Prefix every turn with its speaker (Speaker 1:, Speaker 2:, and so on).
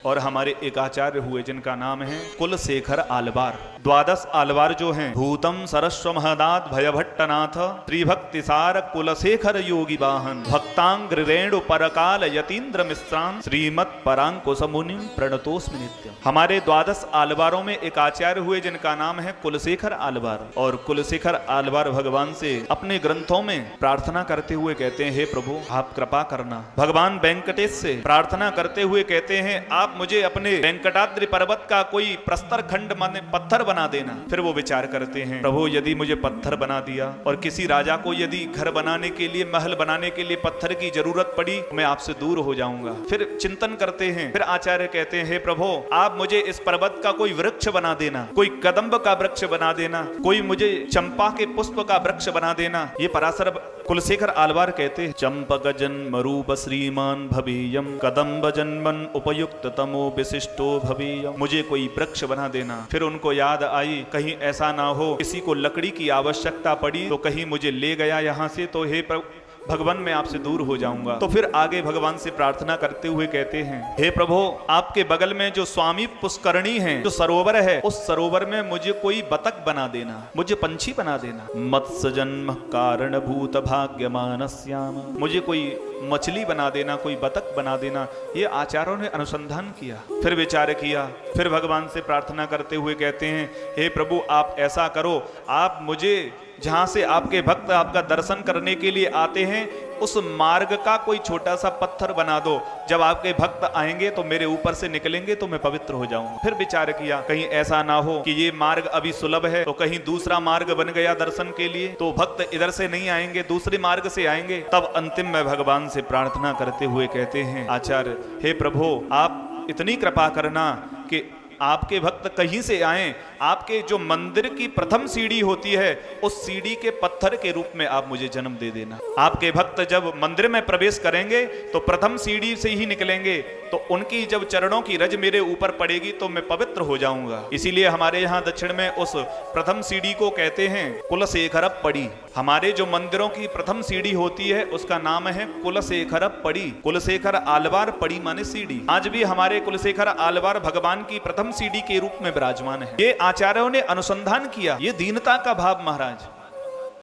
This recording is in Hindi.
Speaker 1: और हमारे एक आचार्य हुए जिनका नाम है कुलशेखर आलवार। द्वादश आलवार जो हैं, भूतम सरस्व महदात भयभट्टनाथ त्रिभक्तिसार कुलशेखर योगी वाहन भक्तांग्रेणु परकाल यतीन्द्र मिश्रान श्रीमत् परांकुश मुनिम प्रणतोस्मि नित्यम। हमारे द्वादश आलवारों में एक आचार्य हुए जिनका नाम है कुलशेखर आलवार। और कुलशेखर आलवार भगवान से अपने ग्रंथों में प्रार्थना करते हुए कहते हैं, हे प्रभु आप कृपा करना। भगवान वेंकटेश से प्रार्थना करते हुए कहते हैं, आप मुझे अपने वेंकटाद्रि पर्वत का कोई प्रस्तर खंड माने पत्थर बना देना। फिर वो विचार करते हैं, प्रभु यदि मुझे पत्थर बना दिया और किसी राजा को यदि घर बनाने के लिए, महल बनाने के लिए पत्थर की जरूरत पड़ी, मैं आपसे दूर हो जाऊंगा। फिर चिंतन करते हैं। फिर आचार्य कहते हैं, हे प्रभु आप मुझे इस पर्वत का कोई वृक्ष बना देना, कोई कदम्ब का वृक्ष बना देना, कोई मुझे चंपा के पुष्प का वृक्ष बना देना। ये पराशर कुलशेखर आलवार कहते हैं, चंपक जन्मरूप श्रीमान भवेयम कदम्ब जन्मन उपयुक्त तमो विशिष्टो भवेयम। मुझे कोई वृक्ष बना देना। फिर उनको याद आई, कहीं ऐसा ना हो किसी को लकड़ी की आवश्यकता पड़ी तो कहीं मुझे ले गया यहाँ से, तो हे भगवान मैं आपसे दूर हो जाऊंगा। तो फिर आगे भगवान से प्रार्थना करते हुए कहते हैं, हे प्रभु आपके बगल में जो स्वामी पुष्करणी है, जो सरोवर है, उस सरोवर में मुझे कोई बतख बना देना, मुझे पंछी बना देना। मत्स्य जन्म कारण भूत भाग्यमानस्याम। मुझे कोई मछली बना देना, कोई बतख बना देना। ये आचार्यों ने अनुसंधान किया, फिर विचार किया। फिर भगवान से प्रार्थना करते हुए कहते हैं, हे प्रभु आप ऐसा करो, आप मुझे जहां से आपके भक्त आपका दर्शन करने के लिए आते हैं उस मार्ग का कोई छोटा सा पत्थर बना दो। जब आपके भक्त आएंगे तो मेरे ऊपर से निकलेंगे तो मैं पवित्र हो जाऊंगा। फिर विचार किया, कहीं ऐसा ना हो कि ये मार्ग अभी सुलभ है तो कहीं दूसरा मार्ग बन गया दर्शन के लिए, तो भक्त इधर से नहीं आएंगे, दूसरे मार्ग से आएंगे। तब अंतिम में भगवान से प्रार्थना करते हुए कहते हैं, आचार्य हे प्रभु आप इतनी कृपा करना कि आपके भक्त कहीं से आए, आपके जो मंदिर की प्रथम सीढ़ी होती है उस सीढ़ी के पत्थर के रूप में आप मुझे जन्म दे देना। आपके भक्त जब मंदिर में प्रवेश करेंगे तो प्रथम सीढ़ी से ही निकलेंगे, तो उनकी जब चरणों की रज मेरे ऊपर पड़ेगी तो मैं पवित्र हो जाऊंगा। इसीलिए हमारे यहाँ दक्षिण में उस प्रथम सीढ़ी को कहते हैं कुलशेखर पड़ी। हमारे जो मंदिरों की प्रथम सीढ़ी होती है उसका नाम है कुलशेखर पड़ी। कुलशेखर आलवार पड़ी माने सीढ़ी। आज भी हमारे कुलशेखर आलवार भगवान की प्रथम सीढ़ी के रूप में विराजमान है। ये आचार्यों ने अनुसंधान किया, ये दीनता का भाव महाराज।